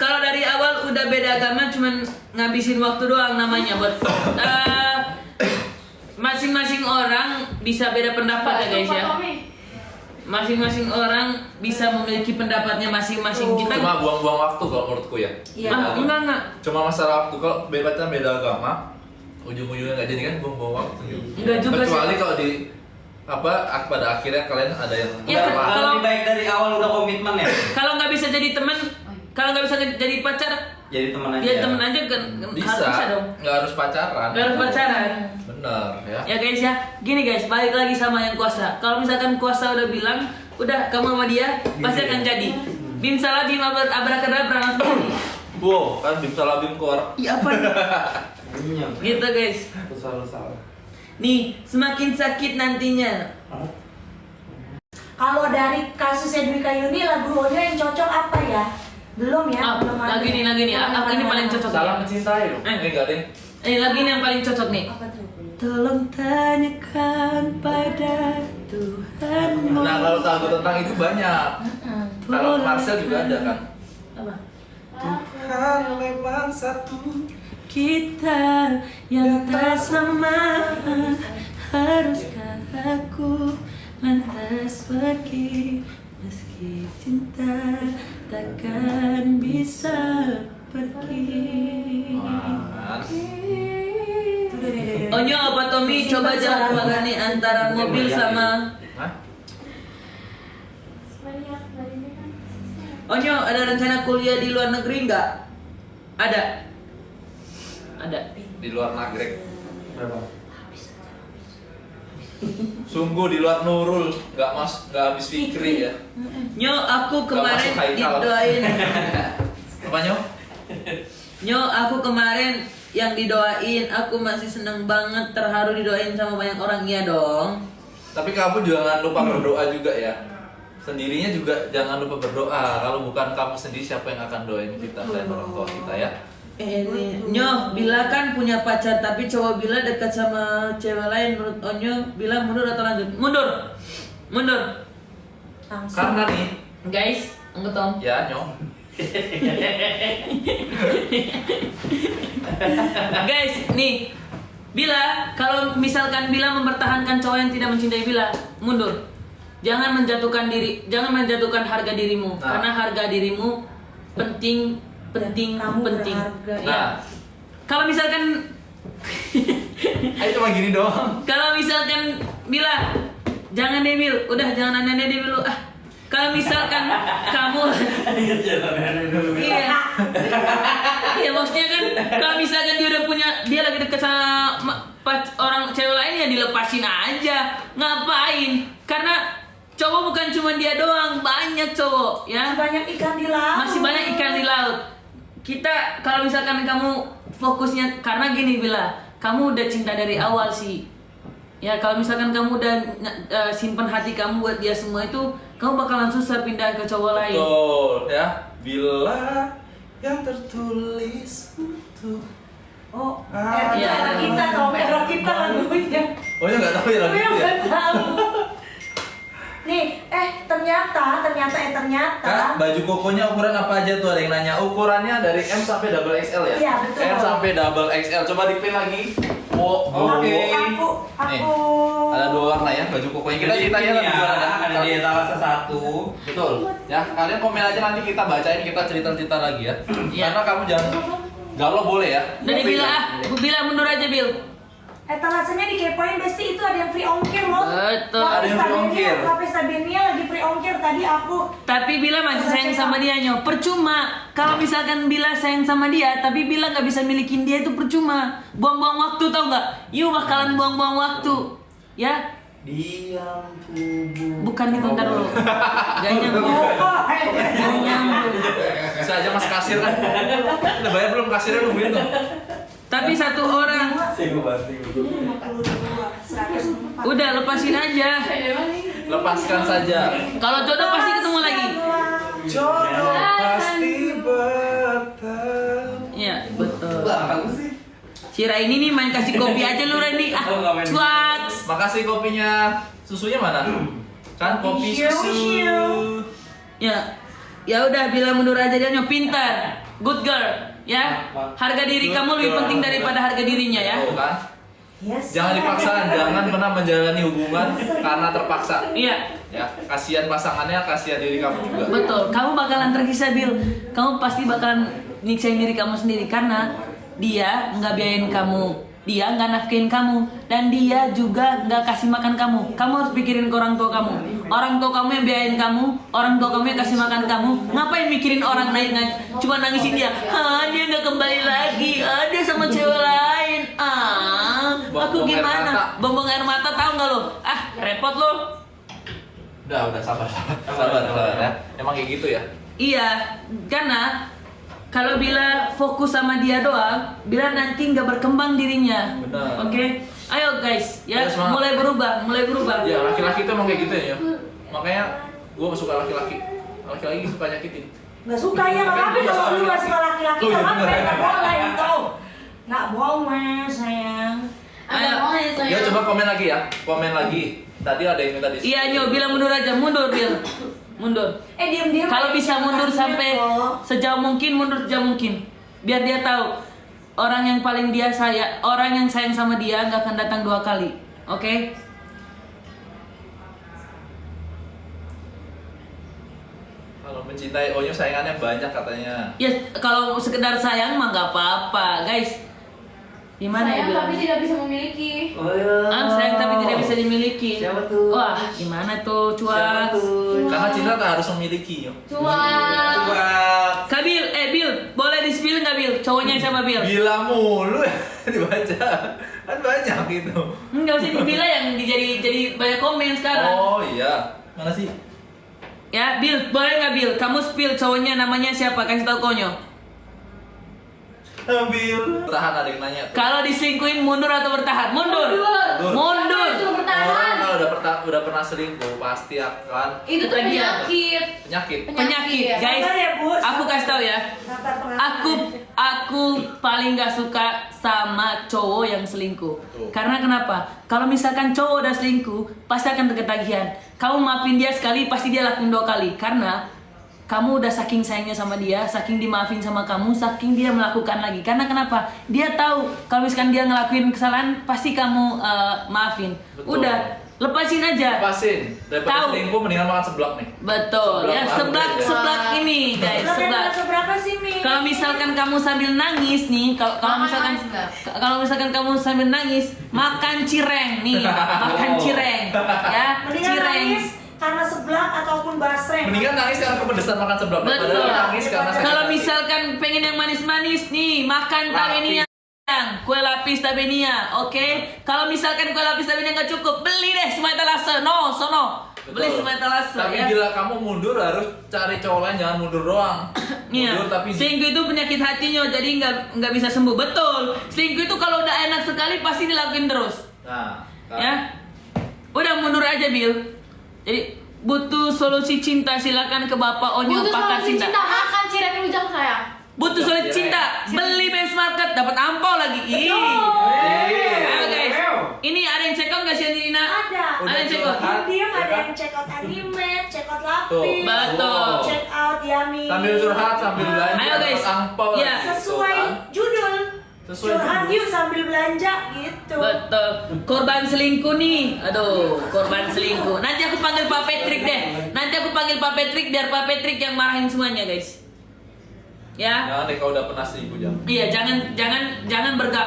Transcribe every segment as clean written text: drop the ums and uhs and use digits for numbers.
Kalau dari awal udah beda agama cuman ngabisin waktu doang namanya buat masing-masing orang bisa beda pendapat ya guys ya. Masing-masing orang bisa memiliki pendapatnya masing-masing. Kita cuma buang-buang waktu kalau menurutku ya. Iya. Enggak. Cuma masalah waktu kalau beda agama, ujung-ujungnya nggak jadi kan buang-buang waktu. Enggak juga kecuali sih. kalau di pada akhirnya kalian ada yang kalau lebih baik dari awal udah komitmen ya. Kalau nggak bisa jadi teman, kalau nggak bisa jadi pacar, jadi teman aja. jadi teman aja kan bisa dong. Nggak harus pacaran. Nggak harus pacaran. Bener ya. Ya guys ya, gini guys, balik lagi sama yang kuasa. Kalau misalkan kuasa udah bilang, udah kamu sama dia pasti akan jadi. Bim salah bim abrakadabra langsung jadi. Wow, kan bim salah bim keluar. Iya apa? Gitu guys. Salah. Nih, semakin sakit nantinya. Kalau dari kasusnya Dwi Kayuni, lagu Onyo yang cocok apa ya? Belum ya? Belum ada. Lagi nih. Ini paling cocok. Salah mencintai loh. Enggak deh. Lagi ini yang paling cocok nih. Apa tuh? Tolong tanyakan pada Tuhan. Nah, kalau lagu tentang itu banyak. Kalau Marcel juga ada kan. Apa? Tuhan memang satu. Kita yang tak sama, haruskah aku lantas pergi meski cinta takkan bisa pergi. Onyo apa Tommy coba jangan magani antara mobil sama. Hah? Onyo ada rencana kuliah di luar negeri nggak? Ada. Di luar Nagrek. Berapa? Sungguh di luar Nurul, nggak habis Fikri ya. Nyo aku kemarin masuk Haikal. didoain. Apa Nyo? Nyo aku kemarin yang didoain, aku masih seneng banget, terharu didoain sama banyak orang. Iya dong. Tapi kamu jangan lupa berdoa juga ya. Sendirinya juga jangan lupa berdoa. Kalau bukan kamu sendiri, siapa yang akan doain kita selain orang tua kita ya? Nyo, Bila kan punya pacar, tapi cowok Bila dekat sama cewek lain. Menurut Onyo, Bila mundur atau lanjut? Mundur. Karena nih, Guys, angkat Tom. ya Nyo. Guys, nih Bila, kalau misalkan Bila mempertahankan cowok yang tidak mencintai Bila, mundur. Jangan menjatuhkan harga dirimu, karena harga dirimu penting. Kamu berharga. Ya. Kalau misalkan Ayo cuma gini doang. kalau misalkan Bila, jangan deh Bil, udah jangan nanya deh dulu. Kalau misalkan kamu iya maksudnya kan kalau misalkan dia lagi dekat sama orang cewek lain ya dilepasin aja. Ngapain? Karena cowok bukan cuma dia doang, banyak cowok ya. Banyak ikan di laut. Masih banyak ikan di laut. Kita kalau misalkan kamu fokusnya, karena gini Bila, kamu udah cinta dari awal sih. Ya kalau misalkan kamu udah simpan hati kamu buat dia semua itu, kamu bakalan susah pindah ke cowok lain. Betul ya. Bila yang tertulis untuk Era kita dong, era kita lagunya. Oh ya nggak tahu ya lagu itu ya. Nggak tahu. Nih, ternyata. Kak, baju kokonya ukuran apa aja tuh? Ada yang nanya. Ukurannya dari M sampai double XL ya? Iya, betul. M sampai double XL. Coba dipin lagi. Oh, oke. Aku. Nih, ada dua warna ya baju kokonya. Kita tanya lagi ada di etalase satu. Betul. Ya, kalian komen aja nanti kita bacain, kita cerita-cerita lagi ya. Karena kamu jangan galau boleh ya. Dari Bila, Bila mundur aja Bil. Etalasenya dikepoin Besti, itu ada yang free ongkir loh. Betul. Ada yang free ongkir. Lapis Sabenia lagi free ongkir tadi aku. Tapi Bila masih sayang sama dia Nyo. Percuma. Kalau misalkan Bila sayang sama dia, tapi Bila nggak bisa milikin dia itu percuma. Buang-buang waktu tau nggak? You bakalan buang-buang waktu. Ya. Diam tubuh. Bukan itu ntar dulu. Gak nyambung. Gak nyambung. Bisa aja mas kasir kan. Udah bayar belum kasirnya nungguin tuh. Tapi satu orang. Udah lepasin aja. Lepaskan saja. Kalau jodoh pasti ketemu lagi. Jodoh pasti bertemu. Iya betul. Si Raini nih main kasih kopi aja lu Raini. Cuaks. Makasih kopinya. Susunya mana? Kan kopi susu. Ya. Ya udah bilang mundur aja dia Nyo, pintar, good girl, ya. Harga diri kamu lebih penting daripada harga dirinya ya. Tuh kan? Yes. Jangan dipaksa, jangan pernah menjalani hubungan karena terpaksa. Iya, Ya, kasihan pasangannya, kasihan diri kamu juga. betul. Kamu bakalan tersiksa Bil. Kamu pasti bakalan nyiksain diri kamu sendiri karena dia nggak biayain kamu, dia nggak nafkain kamu, dan dia juga nggak kasih makan kamu. Kamu harus pikirin ke orang tua kamu. Orang tua kamu yang biayain kamu, orang tua kamu yang kasih makan kamu. Ngapain mikirin orang naik cuma nangisin dia? Dia nggak kembali lagi. Dia sama cewek lain. Aku Buang-buang air gimana? mata. Buang air mata tahu nggak lo? Repot lo. Udah sabar ya. Emang kayak gitu ya. Iya, karena kalau Bila fokus sama dia doang, Bila nanti nggak berkembang dirinya. Benar. Oke, ayo guys, ya Ya, semangat. mulai berubah. Ya, laki-laki itu emang kayak gitu ya. Makanya gue suka laki-laki. Laki-laki suka nyakitin. Nggak suka ya, nggak apa-apa kalau lu nggak suka laki-laki, Oh, iya, nggak apa-apa, bener. nggak boleh itu. Nggak boleh sayang. Ayo. Ya coba komen lagi ya. Komen lagi. Tadi ada yang minta di Iya Nyo, Bila mundur aja, mundur Bil, mundur. Diam-diam. Kalau bisa mundur sampai kok. sejauh mungkin, mundur sejauh mungkin. Biar dia tahu orang yang paling dia orang yang sayang sama dia nggak akan datang 2 kali. Oke? Kalau mencintai Onyo sayangannya banyak katanya. Ya kalau sekedar sayang mah nggak apa-apa, guys. Gimana ya Sayang bilang? tapi tidak bisa memiliki. Oh iya. Sayang tapi tidak bisa dimiliki. Siapa tuh? Wah, gimana tuh, Siapa cuak? tuh? Karena cinta tak harus memiliki yo. Cuak. Cuak. Kak Bil, Bil, boleh di-spill nggak Bil? Cowoknya siapa Bil? Bila mulu ya dibaca. Kan banyak gitu. Nggak usah dibilang yang jadi banyak komen sekarang. Oh iya. Mana sih? Ya, Bil, boleh nggak Bil? Kamu spill cowoknya namanya siapa? Kasih tahu konyo. Ambil. Tahan ada yang nanya. Kalau diselingkuhin mundur atau bertahan? Mundur. Mundur. Mundur. Itu bertahan. Orang kalau udah pernah selingkuh pasti akan Itu tuh Ketagihan. penyakit. penyakit. Penyakit, ya. guys. Sabar ya, Bu. Aku kasih tahu ya. Sabar pengakuan. Aku paling gak suka sama cowok yang selingkuh. Tuh. Karena kenapa? Kalau misalkan cowok udah selingkuh, pasti akan ketagihan. Kamu maafin dia sekali, pasti dia lakuin 2 kali. Karena kamu udah saking sayangnya sama dia, saking dimaafin sama kamu, saking dia melakukan lagi. Karena kenapa? Dia tahu kalau misalkan dia ngelakuin kesalahan, pasti kamu maafin. Betul. Udah, lepasin aja. Lepasin. Daripada Tahu. selingkuh mendingan makan seblak nih. Betul. Seblak Ya, baru seblak ya. seblak ini, guys. Seblak yang Seblak. kelas berapa sih, Mi? Kalau misalkan kamu sambil nangis nih, kalau misalkan Makan seblak. kalau misalkan kamu sambil nangis, makan cireng nih, makan cireng, ya, Mendingan cireng. nangis karena seblak ataupun basreng. Mendingan nangis karena kepedesan makan seblak. Betul. Daripada nangis karena sakit Kalau hati. misalkan pengen yang manis-manis nih, makan Lapis. tabenia, kue lapis tabenia, oke? Kalau misalkan kue lapis tabenia nggak cukup, beli deh semetalase, sono. Beli Betul. semetalase Tapi ya. bila kamu mundur harus cari cowok lain, jangan mundur doang. Iya. Mundur tapi Selingkuh itu penyakit hatinya, jadi nggak bisa sembuh. Betul. Selingkuh itu kalau udah enak sekali pasti dilakuin terus. nah, kan. Ya, udah mundur aja Bil. Jadi butuh solusi cinta, silakan ke Bapak Onyo Butuh pakar solusi cinta. cinta makan cireng rujak saya. Butuh solusi cinta, beli Benz Market dapat ampau lagi. Ih. Ayo guys, ini ada yang check out nggak sih Nina? Ada. Ada yang check out. Diam-diam Ya ada kan? yang check out anime, check out Tuh. lapis, Betul. check out Yami. Sambil curhat, sambil belanja, Ayo, guys. dapat angpau Iya. lagi, Sesuai gitu kan. judul. Sesuai Curhat judul. yuk sambil belanja gitu. Betul. Korban selingkuh nih. Aduh, korban selingkuh. Nanti aku panggil Pak Patrick deh. Nanti aku panggil Pak Patrick biar Pak Patrick yang marahin semuanya, guys. Ya. Jangan deh kalau udah pernah selingkuh jangan. Iya,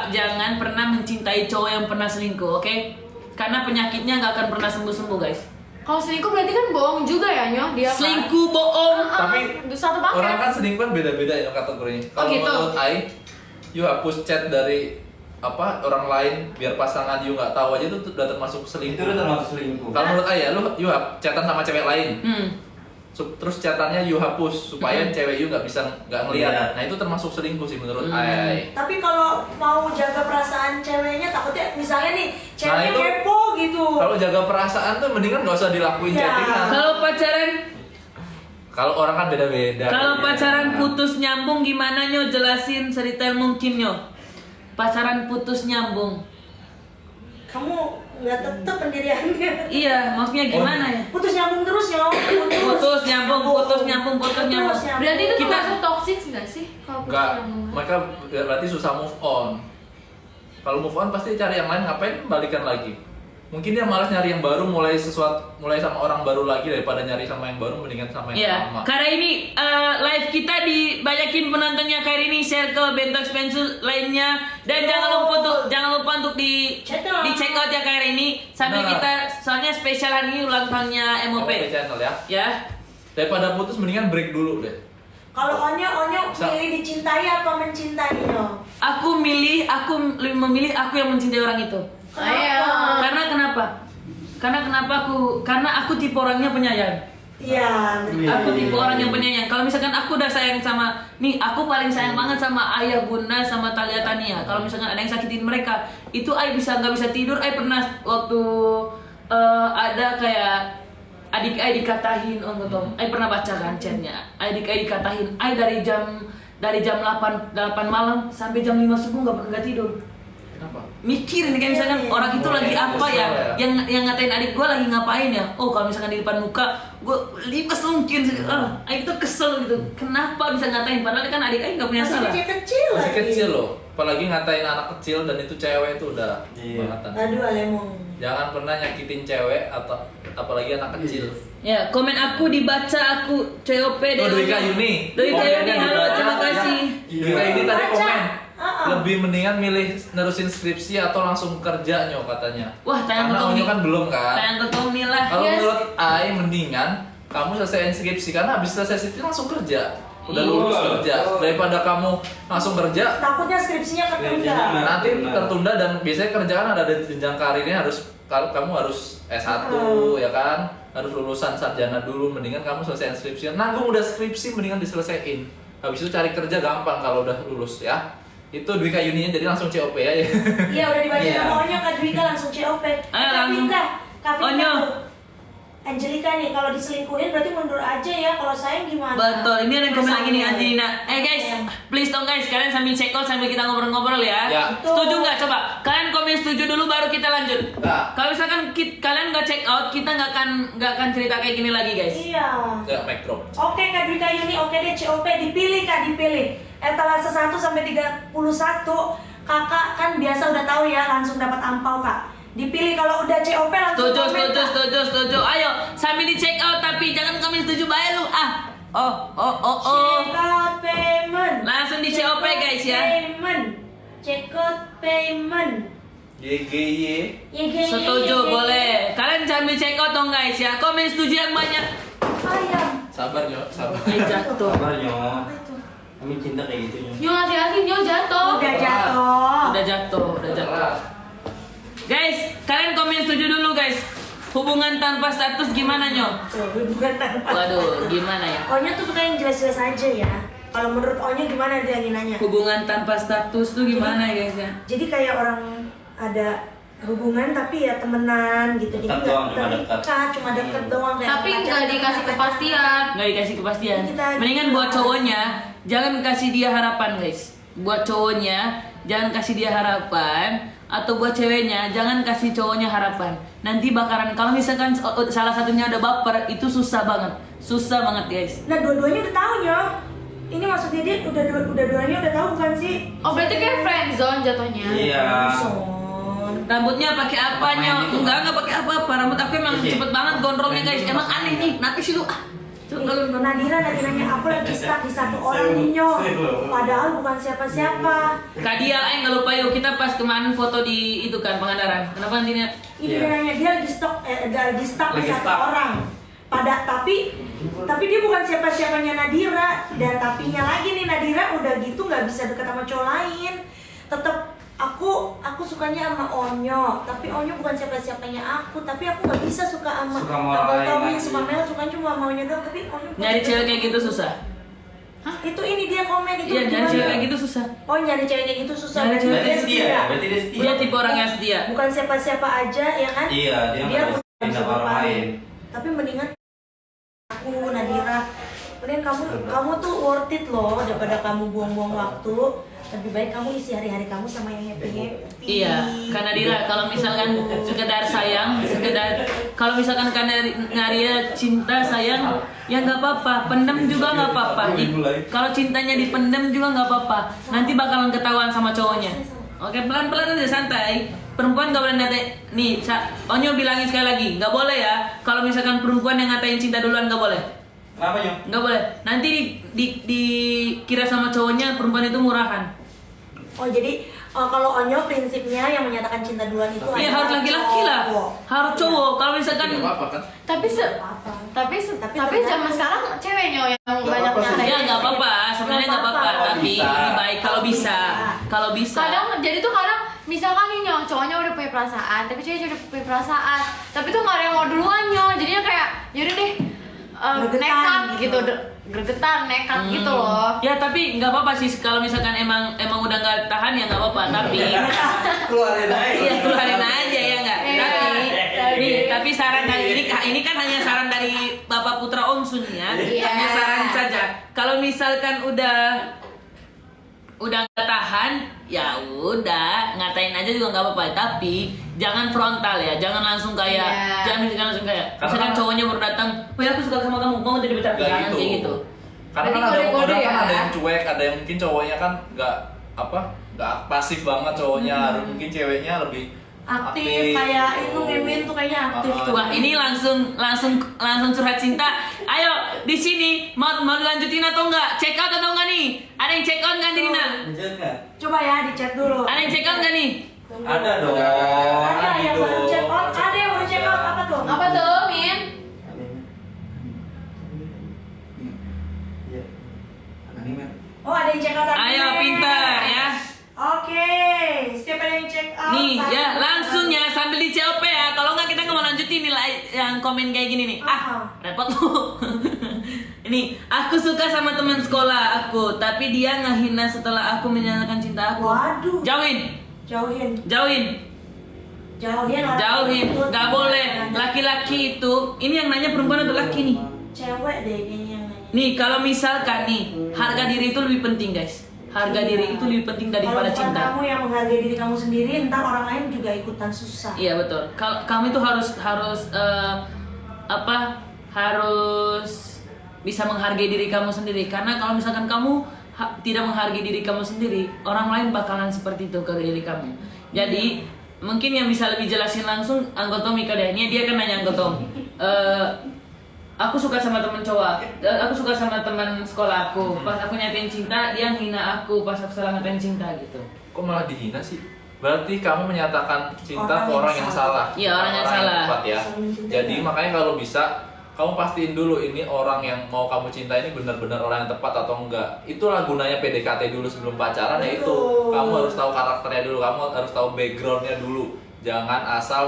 jangan pernah mencintai cowok yang pernah selingkuh, oke? Karena penyakitnya nggak akan pernah sembuh-sembuh, guys. Kalau selingkuh berarti kan bohong juga ya Nyo dia. kan? Selingkuh bohong. Tapi Satu paket. orang kan selingkuh kan beda-beda ya kategorinya. Oh, Kalau gitu. menurut Ai, you hapus chat dari orang lain biar pasangan you nggak tahu aja itu udah termasuk Itu selingkuh. udah termasuk selingkuh. Kalau menurut Ai ya, you chatan sama cewek lain, terus chatannya you hapus supaya cewek you nggak ngeliat. Iya. Nah itu termasuk selingkuh sih menurut Ai. Tapi kalau mau jaga perasaan ceweknya, takutnya misalnya nih ceweknya itu- kepo gitu. Kalau jaga perasaan tuh mendingan nggak usah dilakuin Ya. chattingan. Kalau pacaran, Kalau orang kan beda-beda. kalau Ya. pacaran putus nyambung gimana Nyo? Jelasin sedetail mungkin Nyo. Pacaran putus nyambung. Kamu nggak tetap pendiriannya. Iya, maksudnya gimana ya? Putus nyambung terus ya. Putus nyambung. Berarti itu Kita- termasuk toxic nggak sih? Kalau putus Enggak, nyambung. mereka berarti susah move on. Kalau move on pasti cari yang lain, ngapain balikan lagi? Mungkin dia malas nyari yang baru, mulai sama orang baru lagi daripada nyari sama yang baru, mendingan sama yang Iya, lama. karena ini live kita dibanyakin penontonnya kali ini, share ke Bentox Pensul lainnya, dan jangan lupa untuk di Check out. check out ya kali ini sambil Nah. kita soalnya spesial hari ini ulang tahunnya MOP. MOP channel ya. Ya. Daripada putus mendingan break dulu deh. Kalau Onyo pilih dicintai apa mencintai Nyo? Aku lebih memilih aku yang mencintai orang itu. Ayo. Karena aku tipe orangnya penyayang. Iya, betul. Aku tipe orang yang penyayang. Kalau misalkan aku udah sayang sama, nih aku paling sayang banget sama ayah, bunda, sama Talia Tania. Kalau misalkan ada yang sakitin mereka, itu ayah nggak bisa tidur. Ayah pernah waktu ada kayak adik ayah dikatahin, ayah pernah baca kan chatnya. Adik ayah dikatahin, ayah dari jam 8 malam sampai jam 5 subuh nggak tidur. Kenapa? Mikir nih kayak misalkan orang itu lagi apa ya, yang ngatain adik gue lagi ngapain ya. Oh kalau misalkan di depan muka gue libas mungkin adik tuh kesel gitu, kenapa bisa ngatain padahal kan adik nggak punya Masih salah. kecil Masih lagi. kecil loh, apalagi ngatain anak kecil dan itu cewek itu udah Iya. bangetan. Aduh Alemong. Jangan pernah nyakitin cewek atau apalagi anak kecil. Ya komen aku dibaca, aku COP Oh, Dwika Yuni. Dwika Yuni, Komennya halo, dibaca, terima ya. kasih. Dwika Yuni tadi Baca. komen. Uh-uh. Lebih mendingan milih nerusin skripsi atau langsung kerja Nyo katanya. Wah, tayang Karena ke Tommy. Onyo kan belum kan. Tayang ke Tommy lah. Kalau Yes. menurut Ai mendingan kamu selesaiin skripsi karena habis selesai skripsi langsung kerja. Udah Iya. lulus kerja daripada kamu langsung kerja Takutnya skripsinya ketunda. nanti tertunda dan biasanya kerjaan ada jenjang karirnya kamu harus S1 ya kan, harus lulusan sarjana dulu, mendingan kamu selesaiin skripsi. Nanggung udah skripsi mendingan diselesaiin. Habis itu cari kerja gampang kalau udah lulus ya. Itu Dwika Yuninya jadi langsung COP ya. Iya udah dibaca Iya. nama Onyo, Kak Dwika langsung COP. Ayo, langsung. Kak Vinka Onyo. tuh. Angelika nih, kalau diselingkuhin berarti mundur aja ya. Kalau sayang gimana? Betul, ini ada yang komen lagi nih Misalnya. Angelina. Guys, please dong guys, kalian sambil check out sambil kita ngobrol-ngobrol ya. Ya. Setuju nggak? Coba kalian komen setuju dulu baru kita lanjut. Nah. Kalau misalkan kalian nggak check out, kita nggak akan cerita kayak gini lagi guys. Iya. Ya, mic drop. Oke Kak Dwika Yuni, oke deh COP dipilih Kak, dipilih. Etalase 1 sampai 31. Kakak kan biasa udah tahu ya, langsung dapat ampau Kak. Dipilih kalau udah COP langsung komen, Kak. Setuju. Ayo sambil di check out tapi jangan komen setuju bae lu. Oh. Check out payment. Langsung di Check COP out guys ya. Payment. Check out payment. YGY. Setuju boleh. Kalian sambil check out dong guys ya. Komen setuju yang banyak. Ayam. Sabar Nyo, sabar. Jatuh. Sabar Nyo. Apa itu? Kami cinta kayak gitu Nyo. Nyo hati-hati, Nyo jatuh. Udah jatuh. Udah jatuh. Guys, kalian komen setuju dulu guys. Hubungan tanpa status gimana Nyo? Tuh, hubungan tanpa. Waduh, gimana ya? Onyo tuh suka yang jelas-jelas aja ya. Kalau menurut Onyo gimana dia lagi nanya? Hubungan tanpa status tuh gimana ya guys ya? Jadi kayak orang ada hubungan tapi ya temenan gitu. Jadi Dekat nggak doang, cuma dekat. terikat, cuma deket doang kayak Tapi pacaran, nggak dikasih kepastian. Nggak dikasih kepastian. Kita- Mendingan buat cowoknya jangan kasih dia harapan guys. Buat cowoknya jangan kasih dia harapan, atau buat ceweknya jangan kasih cowoknya harapan. Nanti bakaran kalau misalkan salah satunya udah baper itu susah banget guys. Nah dua-duanya udah tahu ya. Ini maksudnya dia udah dua-duanya udah tahu bukan sih? Oh berarti kayak friendzone jatuhnya. Iya. Son. Rambutnya pakai apa Main Nyo? gitu. Enggak pakai apa-apa. Rambut aku emang Oke. cepet banget gondrongnya guys. Main Emang gitu. aneh nih. Kenapa sih lu? Coba kalau Nadira lagi nanya aku lagi stuck di satu orang nih Nyo. Padahal bukan siapa-siapa. Kak Dia, nggak lupa yuk kita pas kemarin foto di itu kan Pangandaran. Kenapa nantinya? Ini Iya. dia nanya dia lagi stuck di satu Lagi stuck. orang. Tapi dia bukan siapa-siapanya Nadira, dan tapinya lagi nih Nadira udah gitu nggak bisa deket sama cowok lain. Tetap aku sukanya sama Onyo, tapi Onyo bukan siapa-siapanya aku, tapi aku nggak bisa suka sama Suka sama orang lain Tommy, lagi. suka Mel, suka cuma sama Onyo doang, tapi Onyo bukan Nyari cewek kayak gitu susah. Itu ini dia komen itu Iya, nyari gimana? cewek kayak gitu susah. Oh nyari cewek kayak gitu susah. Nyari cewek Berarti kayak setia ya? Berarti dia setia. Dia tipe orang yang setia. Bukan siapa-siapa aja ya kan? Iya, dia nggak bukan pindah ke orang lain. Tapi mendingan aku Nadira Mending kamu tuh worth it loh daripada kamu buang-buang waktu. Lebih baik kamu isi hari-hari kamu sama yang happy. Iya, karena Dira kalau misalkan sekedar sayang, kalau misalkan karena Nadia cinta sayang, ya nggak apa-apa, pendem juga nggak apa-apa. Kalau cintanya dipendem juga nggak apa-apa, nanti bakalan ketahuan sama cowoknya. Oke, pelan-pelan aja santai. Perempuan nggak boleh ngatain. Nih, Onyo bilangin sekali lagi, nggak boleh ya. Kalau misalkan perempuan yang ngatain cinta duluan nggak boleh. Kenapa Nyo? Nggak boleh. Nanti dikira sama cowoknya perempuan itu murahan. Oh jadi kalau Onyo prinsipnya yang menyatakan cinta duluan itu Iya adalah harus laki-laki lah, cowok. harus cowok. Kalau misalkan Tidak apa-apa kan? Tapi tapi zaman sekarang ceweknya yang banyak apa-apa sih. nyatain. ya nggak apa-apa, sebenarnya nggak apa-apa, Nggak tapi bisa. lebih baik kalau bisa. Kadang jadi tuh kadang misalkan nih Nyo, cowoknya udah punya perasaan, tapi ceweknya udah punya perasaan, tapi tuh nggak ada yang mau duluan Nyo, jadinya kayak yaudah deh Gregetan nekat gitu. gitu, gregetan nekat gitu loh. Ya tapi nggak apa-apa sih kalau misalkan emang udah nggak tahan ya nggak apa-apa. Tapi Keluarin aja. iya keluarin aja ya nggak. Iya. Tapi saran kali ini kan hanya saran dari Bapak Putra Omsun ya. Iya. Hanya saran saja. Kalau misalkan udah nggak tahan, ya udah ngatain aja juga nggak apa-apa. Tapi jangan frontal ya, jangan langsung kayak, Iya. jangan langsung kayak. Karena Misalkan kan- cowoknya baru datang, oh ya aku suka sama kamu, mau jadi pacar, Nggak jangan kayak gitu. Karena Berarti kan ada kode-kode modal kan ya? ada yang cuek, ada yang mungkin cowoknya kan nggak pasif banget cowoknya, mungkin ceweknya lebih aktif kayak itu Mimin tuh kayaknya aktif tuh. Wah ini langsung curhat cinta. Ayo di sini mau dilanjutin atau enggak? Check out atau enggak nih? Ada yang check out nggak Dirina? Lanjut nggak? Coba ya dicek dulu. Ada yang check out nggak nih? Ada dong. Ada yang dong. baru check out, ada yang baru check out apa tuh? Apa tuh, Min? Iya. Anime. Oh ada yang check out. Ayo pintar ya. Oke, setiap ada yang check out. Nih satu ya persatu. langsung ya sambil di COP ya. Kalau nggak kita nggak mau lanjutin nilai yang komen kayak gini nih. Repot lu. Ini aku suka sama teman sekolah aku, tapi dia ngehina setelah aku menyatakan cinta aku. Waduh. Jauhin, Jauhin. jauhin. Orang Jauhin, itu. nggak boleh. Laki-laki itu, ini yang nanya perempuan atau laki nih? Cewek deh kayaknya yang nanya. Nih, kalau misalkan nih, harga diri itu lebih penting guys. Harga diri itu lebih penting daripada Kalau bukan cinta. kamu yang menghargai diri kamu sendiri, ntar orang lain juga ikutan susah. Iya betul. Kamu itu harus harus bisa menghargai diri kamu sendiri. Karena kalau misalkan kamu tidak menghargai diri kamu sendiri, orang lain bakalan seperti itu ke diri kamu. Jadi mungkin yang bisa lebih jelasin langsung Anggota Mika deh. Ini dia kan nanya Anggota. Aku suka sama teman cowok, aku suka sama teman sekolah aku. Pas aku nyatain cinta, dia hina aku pas aku salah nyatain cinta gitu. Kok malah dihina sih? Berarti kamu menyatakan cinta Orang ke yang orang yang salah. Iya, orang yang salah. tepat ya. Saling mencintai. Jadi makanya kalau bisa kamu pastiin dulu ini orang yang mau kamu cinta ini benar-benar orang yang tepat atau enggak. Itulah gunanya PDKT dulu sebelum pacaran ya itu. Betul. Kamu harus tahu karakternya dulu, kamu harus tahu backgroundnya dulu. Jangan asal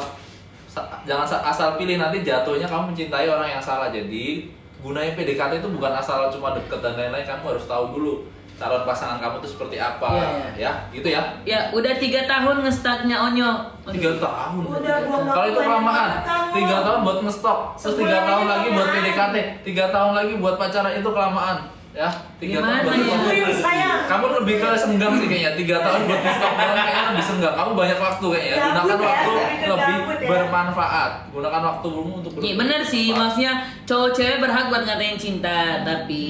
pilih, nanti jatuhnya kamu mencintai orang yang salah. Jadi gunanya PDKT itu bukan asal cuma deket dan lain-lain, kamu harus tahu dulu calon pasangan kamu itu seperti apa. Iya. Ya gitu ya. Ya udah 3 tahun ngestaknya Onyo. 3 tahun. Udah buang waktu Kalau itu banyak kelamaan. banget kamu. 3 tahun buat nge-stop, terus 3 Sebulan tahun aja lagi buat kelamaan. PDKT, 3 tahun lagi buat pacaran, itu kelamaan. Ya, 3 tahun Gimana buat ya? Serius, sayang. Kamu lebih ke senggang sih kayaknya. 3 tahun buat nge-stop doang kayaknya lebih senggang. Kamu banyak waktu kayaknya. Gabut Gunakan ya, waktu lebih ke lebih gabut ya. bermanfaat. Gunakan waktumu untuk Iya bener sih, maksudnya cowok cewek berhak buat ngatain cinta, tapi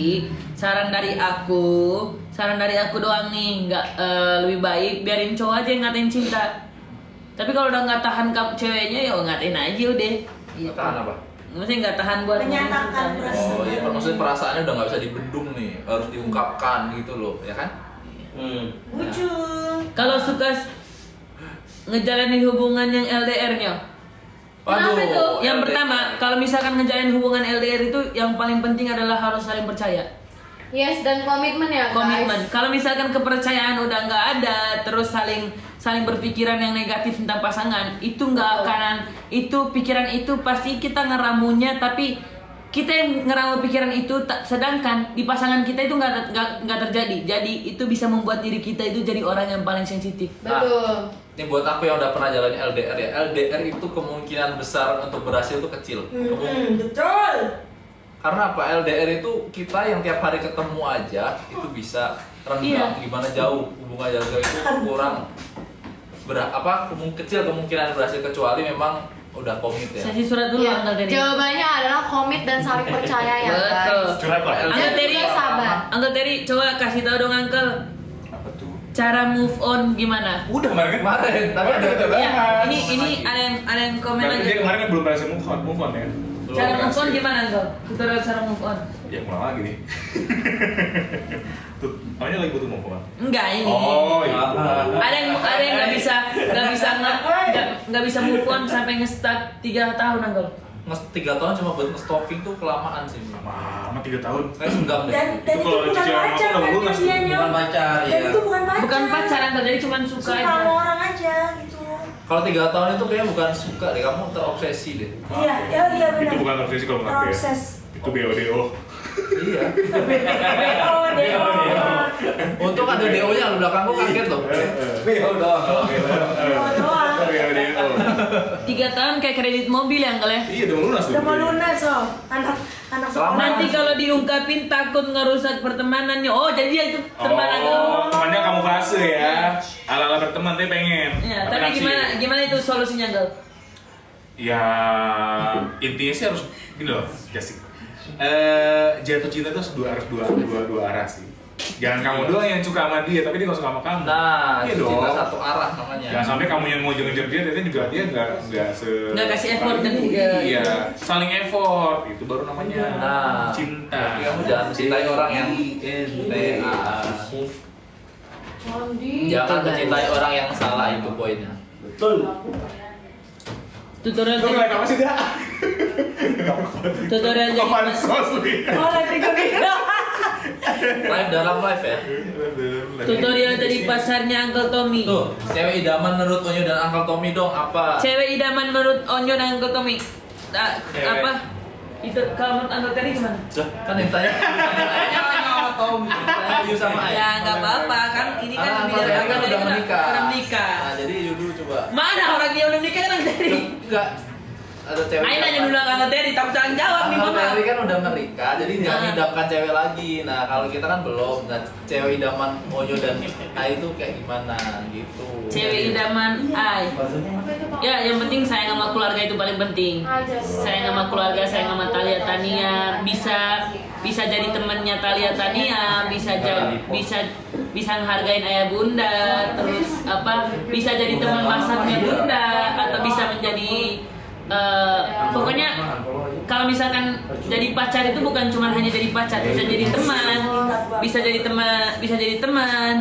saran dari aku doang nih, nggak lebih baik biarin cowok aja yang ngatain cinta. Tapi kalau udah nggak tahan ceweknya ya ngatain aja udah. Iya. Tahan apa? Maksudnya nggak tahan buat ngatain Menyatakan cinta. perasaan. Oh iya, maksudnya perasaannya udah nggak bisa dibendung nih, harus diungkapkan gitu loh, ya kan? Bucung. Kalau suka ngejalanin hubungan yang LDR-nya, Kenapa tuh? yang pertama, kalau misalkan ngejalanin hubungan LDR itu yang paling penting adalah harus saling percaya. Yes, dan komitmen ya guys. Komitmen. Kalau misalkan kepercayaan udah nggak ada, terus saling berpikiran yang negatif tentang pasangan, itu nggak akan, itu pikiran itu pasti kita ngeramunya, tapi kita yang ngeramu pikiran itu, sedangkan di pasangan kita itu nggak terjadi. Jadi itu bisa membuat diri kita itu jadi orang yang paling sensitif. Betul. Ini buat aku yang udah pernah jalanin LDR ya. LDR itu kemungkinan besar untuk berhasil itu kecil. Betul. Karena apa? LDR itu kita yang tiap hari ketemu aja itu bisa renggang. Gimana jauh hubungan jarak jauh itu kurang kecil kemungkinan berhasil kecuali memang udah komit ya. Saya surat dulu Iya. Uncle Terry. Jawabannya adalah komit dan saling percaya ya Betul. guys. Curhat Pak. Uncle Dan Terry, juga sabar. Uncle Terry, coba kasih tahu dong Uncle, Apa tuh? cara move on gimana? Udah kemarin kan? Tapi ada kita Ya, bahas. ini ada yang komen Berarti dia aja. kemarin kan belum berhasil move on ya? Cara move on gimana Uncle? Tutorial cara move on. Ya ngulang lagi nih. Tuh, awalnya lagi butuh move on. Enggak ini. Oh, iya. Ada yang nggak bisa move on sampai nge-stuck 3 tahun Uncle. 3 tahun cuma buat nge-stalking tuh kelamaan sih. Lama 3 tahun. Kayak senggang deh. Dan Itu itu kalau bukan cicilan pacar aku kan udah lunas tuh. dianya. Bukan pacar, Dan ya. itu bukan pacar. Bukan pacaran Uncle, jadi cuma suka Suka aja. sama orang aja gitu. Kalau 3 tahun itu kayaknya bukan suka deh, kamu terobsesi deh. Iya, iya benar. Itu bukan obsesi kalau menurut aku ya. Proses. Itu BODO. Iya. Oh, deh. Untung ada DO-nya di belakangku kaget loh. Udah. Doang. BODO. 3 tahun kayak kredit mobil ya Uncle ya. Iya, udah mau lunas tuh. Udah mau lunas loh. Anak sekolah. Nanti kalau diungkapin takut ngerusak pertemanannya. Oh, jadi dia itu teman Uncle. Oh, temannya kamu fase ya. Ala-ala berteman tapi pengen. Ya, Tapi tapi naksir. gimana itu solusinya Uncle? Ya intinya sih harus gini loh, Jasik. Jatuh cinta itu harus dua arah sih. Jangan kamu doang yang suka sama dia, tapi dia nggak suka sama kamu. Nah, iya itu dong. cinta satu arah namanya. Jangan sampai kamu yang mau ngejar dia, ternyata juga dia Nggak kasih effort kan juga. Iya, saling effort itu baru namanya Nah, cinta. tapi kamu jangan mencintai orang yang jangan mencintai orang yang salah, itu poinnya. Betul. Tutorial Lu ngelek apa sih dia? tutorial jadi Apaan sos nih? Oh, lagi gue. Live dalam live ya. tutorial jadi pacarnya Uncle Tommy. Tuh, cewek idaman menurut Onyo dan Uncle Tommy dong apa? Cewek idaman menurut Onyo dan Uncle Tommy. Cewek. Apa? Itu kalau menurut Uncle Terry gimana? Kan yang tanya Tommy, Ayu sama Ayu. Ya nggak apa-apa kan ini kan Uncle lebih dari Terry kan Uncle Terry udah menikah. Udah menikah. Nah, jadi Yudu coba. Mana orang dia udah menikah kan Uncle Terry? Enggak. Ada cewek. Ayo nanya dulu Uncle Terry, takut jangan jawab nih Uncle mama. Terry kan udah menikah, jadi jangan Ah. idamkan cewek lagi. Nah, kalau kita kan belum. Nah, cewek idaman Onyo dan Ayu itu kayak gimana gitu. Cewek idaman Ay. Ya, yang penting sayang sama keluarga itu paling penting. Sayang sama keluarga, sayang sama Thalia Tania, bisa jadi temannya Thalia Tania, bisa ngehargain ayah bunda, terus bisa jadi teman masaknya bunda, atau bisa menjadi pokoknya kalau misalkan jadi pacar itu bukan cuma hanya jadi pacar, bisa jadi teman,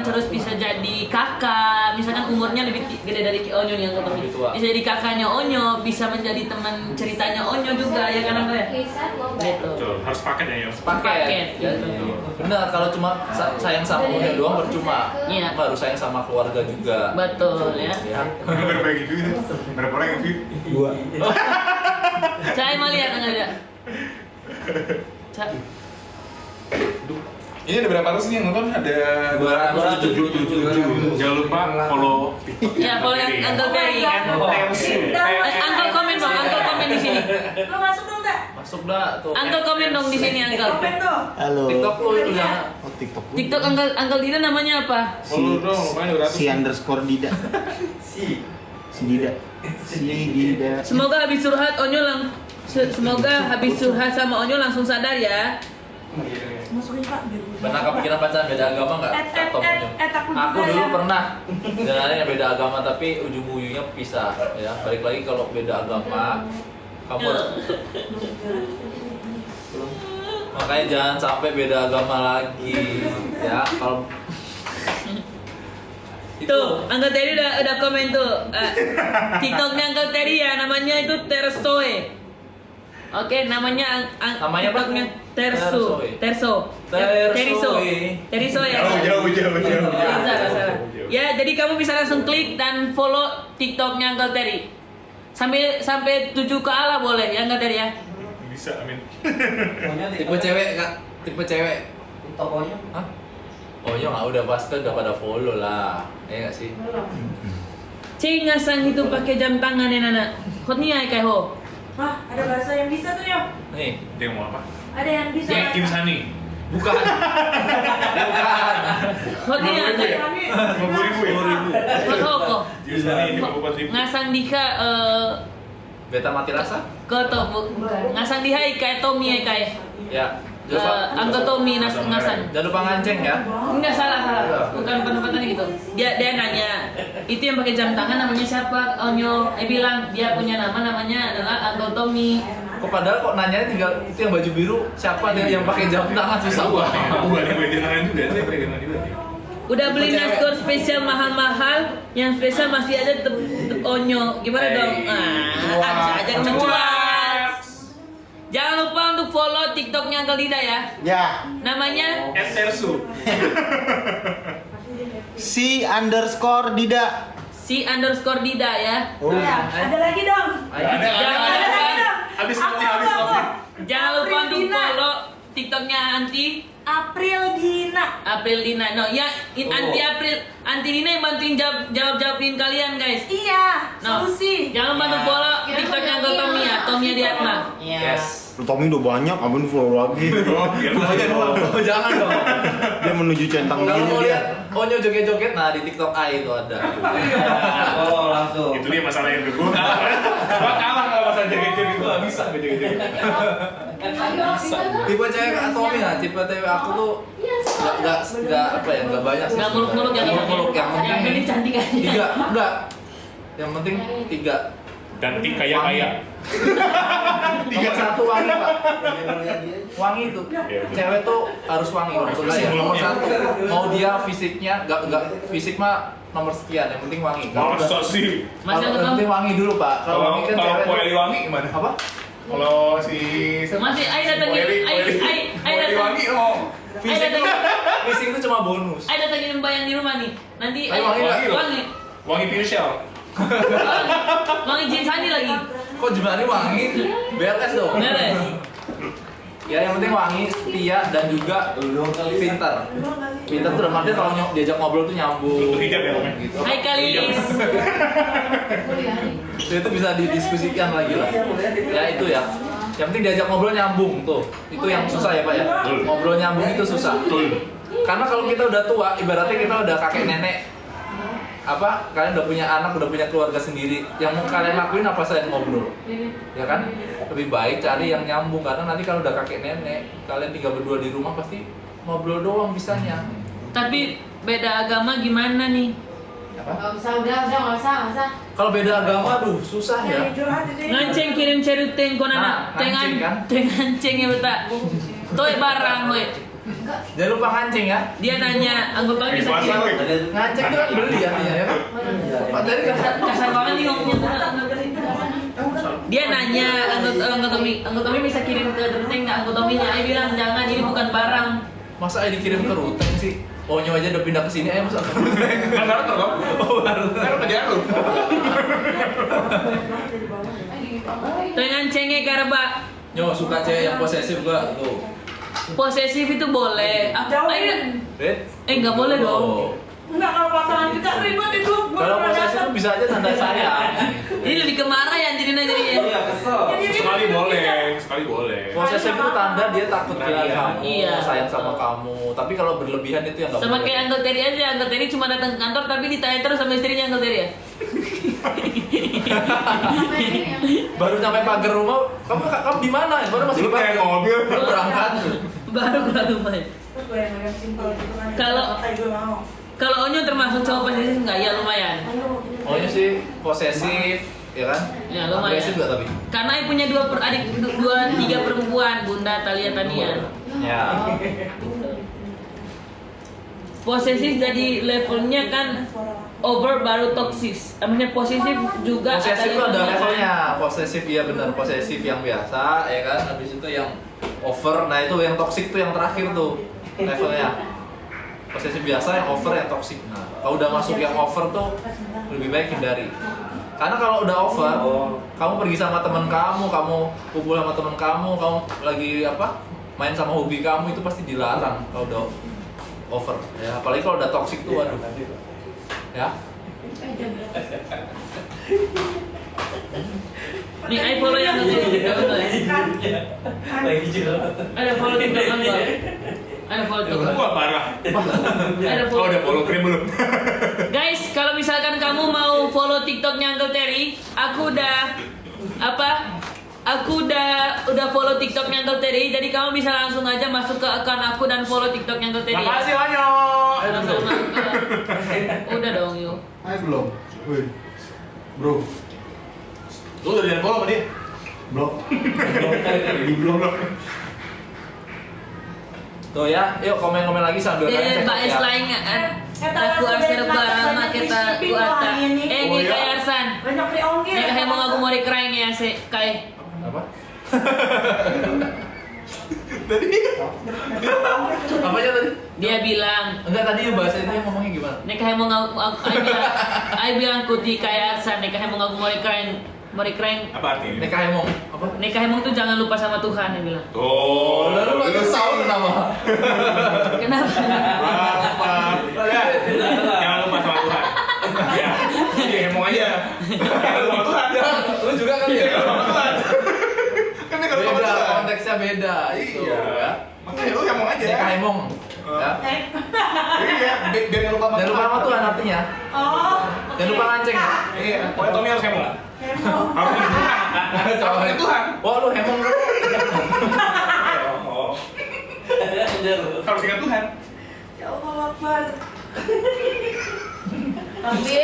terus bisa jadi kakak. Misalkan umurnya lebih gede dari Onyo nih yang ketemu, Lebih tua. bisa jadi kakaknya Onyo, bisa menjadi teman ceritanya Onyo juga ya kan Uncle ya? Gitu. Betul, harus paket ya, Yo. Paket. Ya, benar, kalau cuma sayang sama Onyo doang percuma. Iya. Harus sayang sama keluarga juga. Betul ya. Ya. Berapa yang view itu? Berapa orang yang view? 2. Saya mau lihat enggak ada. Ini ada berapa ratus nih yang nonton? Ada 277. Jangan lupa follow. Ya, follow yang Uncle Terry. Uncle komen dong, Uncle komen di sini. Lo masuk dong, Kak? Masuk dah tuh. Uncle komen dong di sini Uncle. Komen tuh. Halo. TikTok lu itu ya. Oh, TikTok. TikTok Uncle Dida namanya apa? Follow dong, lumayan 200. Si underscore Dida. Si Dida. Si Dida. Semoga habis curhat semoga habis curhat sama Onyo langsung sadar ya. Masukin Pak biar gue. Pernah kepikiran pacaran beda agama nggak? Atau Onyo? aku Aku juga dulu ya. pernah. Dan ada yang beda agama tapi ujung-ujungnya pisah ya. Balik lagi kalau beda agama kamu harus makanya jangan sampai beda agama lagi ya. Kalau Tuh, Uncle Terry udah komen tuh. TikToknya Uncle Terry ya, namanya itu Tersoe. Oke, namanya Namanya apa? TikToknya Terso. Terisoe ya. Jauh. Salah. Ya, jadi kamu bisa langsung klik dan follow TikToknya Uncle Terry. Sampai 7 ke ala boleh ya Uncle Terry ya. Bisa, amin. tipe cewek kak, tipe cewek. Tokonya. Hah? Oh ya nggak, udah pasti udah pada follow lah, ya nggak sih? Cengasan itu pakai jam tangan ya Nana. Hot nih ay kayak ho. Wah, ada bahasa yang bisa tuh, Yo. Nih, Dia mau apa? Ada yang bisa. Kim Sani. Bukan. Bukan. Hoti ya, 50.000 ya? 50.000 ya? Hoko. Kim Sani 54.000. Ngasang dika Beta mati rasa? koto ngasang diha ikai Tommy ikai. Ya. Anggo Tommy ngasang. Jangan lupa nganceng ya. Enggak salah. Bukan penempatan gitu. Dia nanya, itu yang pakai jam tangan namanya siapa? Onyo bilang dia punya namanya adalah Anggo Tommy. Kok padahal kok nanya tinggal itu yang baju biru siapa dia yang pakai jam tangan susah Gua banget. nih beda tangan juga, saya beda tangan juga nih. Udah beli naskor spesial mahal-mahal, yang spesial masih ada tetep Onyo. Gimana dong? Bisa aja mencuat. Jangan lupa untuk follow TikToknya Uncle Dida ya. Ya. Namanya Tersu. Si_Dida. si_Dida ya. Oh. Ya, ada lagi dong. Ada. Habis Aku, nanti habis aku. nanti. Jangan lupa untuk April Dina. follow TikToknya April Dina. April Dina. No, ya Anti Dina yang bantuin jawabin kalian guys. Iya, No. solusi. Jangan bantu follow Kita TikToknya punya Uncle Tommy ya, Tommy Adiatma. Yes. Tommy udah banyak, abang follow lagi. Oh, biar aja dong. Oh, jangan dong. Dia menuju centang Kalau biru mau dia. lihat Onyo joget-joget, nah di TikTok A itu ada. Oh, langsung. Itu dia masalah yang gue. Gua kalah kalau masalah joget-joget gua nggak bisa joget-joget. Tipe cewek Tommy nah, tipe cewek aku tuh nggak apa ya, nggak banyak sih. Nggak muluk-muluk ya, Nggak muluk-muluk, yang yang penting ini cantik aja. 3, enggak. Yang penting 3. Dan kaya. Nomor 1 wangi pak. Wangi itu. Cewek tuh harus wangi menurut saya. Nomor 1 mau dia fisiknya nggak fisik mah nomor sekian. Yang penting wangi. Masa sih? Masih Kalau ada penting wangi dulu pak. Kalau wangi kan Kalau cewek. Poeli wangi gimana? Apa? Kalau si Masih Ai datangin, Ai Poeli datang. wangi oh. Ai datangin. Fisik itu cuma bonus. Ai datangin Mbak yang di rumah nih. Nanti Ai wangi nggak? wangi. Wangi Pinshell. Wangi Jinsani lagi. Kok jemari wangi? Beres dong. Beres. Ya yang penting wangi, setia dan juga pintar. Pintar tuh dalam artian kalau diajak ngobrol tuh nyambung. Tutup hijab ya, Om? Gitu. Hai Kalis. Itu bisa didiskusikan lagi lah. Ya itu ya. Yang penting diajak ngobrol nyambung tuh. Itu yang susah ya Pak ya. Ngobrol nyambung itu susah. Karena kalau kita udah tua, ibaratnya kita udah kakek nenek. Apa? Kalian udah punya anak, udah punya keluarga sendiri. Yang mau kalian lakuin apa selain ngobrol? Ya kan? Lebih baik cari yang nyambung karena nanti kalau udah kakek nenek, kalian tinggal berdua di rumah pasti ngobrol doang bisanya. Tapi beda agama gimana nih? Nggak usah. Kalau beda agama, aduh susah ya. Nganceng kirim ceruteng Nah, konana nganceng kan? nganceng ya beta. Toy barang we. Jangan lupa nganceng ya. Dia nanya, anggota bisa Puasa, kirim. woi. Nganceng itu kan beli artinya ya kan? Pak tadi Kasar banget nih ngomongnya. Dia nanya, anggota Mi bisa kirim ke Ruteng nggak? Anggota Mi-nya Ai bilang jangan, ini bukan barang. masa Ai dikirim ke Ruteng sih? Onyo aja udah pindah ke sini, masa ke Ruteng? Kan baru tuh, Oh baru. kan kerjaan lu. Toy ngancengnya karba. Nyo suka cewek yang posesif gak? Tuh. Posesif itu boleh. Ai nggak boleh dong. Oh. Enggak, kalau pasangan kita ribut itu Kalau posesif itu bisa aja tanda sayang. Ini lebih ke marah ya jadinya. Sekali boleh. Posesif itu tanda dia takut kehilangan kamu, Iya. sayang sama kamu. Tapi kalau berlebihan itu yang nggak Sama boleh. kayak Uncle Terry aja, Uncle Terry cuma datang ke kantor tapi ditanya terus sama istrinya Uncle Terry ya. Baru sampai pagar rumah, kamu di mana? Baru masih Lu di kayak pagar. mobil. Baru berangkat. Baru keluar rumah. yang simpel gitu kan. Kalau- Kayak gue mau. Kalau Onyo termasuk cowok posesif nggak? Ya lumayan. Oh ini sih posesif, ya kan? Ya, lumayan. Agresif gak tapi? Karena Ai punya tiga perempuan, Bunda, Talia, Tania. Ya. Posesif jadi levelnya kan over baru toksis. Namanya posesif juga Posesif itu ada kan? levelnya. Posesif iya benar, posesif yang biasa, ya kan? Habis itu yang over, nah itu yang toxic tuh yang terakhir tuh levelnya. Posesif biasa, yang over, yang toxic. Nah, kalau udah masuk yang over tuh lebih baik hindari. Karena kalau udah over, kamu pergi sama teman kamu kumpul sama teman kamu lagi apa? Main sama hobi kamu itu pasti dilarang kalau udah over. Ya, apalagi kalau udah toxic tuh, waduh. Ya. Nih, ayo follow yang di TikTok itu ya. Lagi curhat. Ada follow TikTok Uncle. Ada follow TikTok. Wah parah. Ada Oh follow. udah follow krim belum? Guys, kalau misalkan kamu mau follow TikToknya Uncle Terry, aku udah follow TikToknya Uncle Terry, jadi kamu bisa langsung aja masuk ke akun aku dan follow TikToknya Uncle Terry. Makasih Onyo. Sama-sama, Uncle. Udah dong, yuk. Ayo belum? Woi. Bro, Lu udah jangan follow sama dia. blok. Di blok. Tuh ya, yuk komen-komen lagi sambil kalian Mbak cek Es ya. lain Kata aku langsung arsir dari barama belakang kita banyak kuata. crispy nih. Ini Oh, iya. kayak Arsan. Banyak free ongkir. Nih kayak mau ngaku mau keren ya si kayak Apa? Apa aja tadi? dia bilang. Enggak, tadi bahasa itu yang ngomongnya gimana? Nek kayak mau ngaku, ay bilang kuti kayak Arsan, nek kayak mau ngaku mau keren. Apa artinya? Nikah emong apa? Nek kayak tuh jangan lupa sama Tuhan, dia bilang. Tuh. Lalu lu tahu kenapa? Kenapa? Apa? Ya. Jangan lupa sama Tuhan. Ya. Iya, emong aja. Jangan lupa Tuhan. Ya, lu juga kan ya? Jangan lupa Tuhan. Kan dia kalau lupa Beda, Tuhan. konteksnya beda. Itu Iya. ya. Makanya lu emong aja. Nikah emong. Ya. Iya, biar nggak lupa sama Dan lupa sama Tuhan artinya. Oh. Jangan lupa nganceng ya. Iya, pokoknya Tommy harus emong. Heboh. Harus ingat Tuhan. Harus ingat Tuhan. Wah, lu hemong kan? Oh. Harus ingat Tuhan. Ya Allah Akbar. Tapi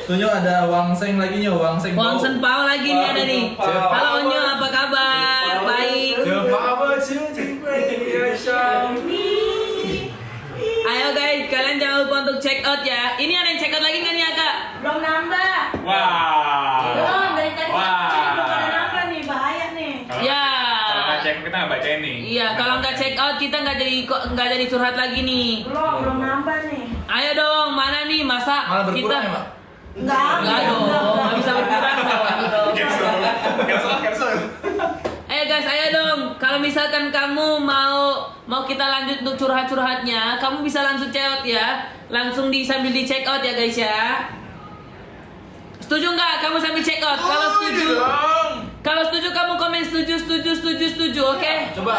Tunjuk ada Wangseng lagi nya, Wangseng. Wang Senpao lagi nih ada nih. Halo Onyo, apa kabar? Baik. Ayo guys, kalian jangan lupa untuk check out ya. Ini ada yang check out lagi nggak nih Kak? Belum nambah. Wah. Belum, dari tadi Wah. cek belum ada nambah nih, bahaya nih. Ya. Kalau nggak cek kita nggak bacain nih. Iya, kalau nggak check out kita nggak jadi curhat lagi nih. Belum nambah nih. Ayo dong, mana nih masa Malah berkurang kita? ya, Mak? Enggak dong, nggak bisa berkurang dong. Cancel. Ayo guys, ayo dong. Kalau misalkan kamu mau kita lanjut untuk curhat-curhatnya, kamu bisa langsung check out ya. Langsung sambil di check out ya guys ya. Setuju nggak? Kamu sambil check out. Kalau setuju, kamu komen setuju, oke? Coba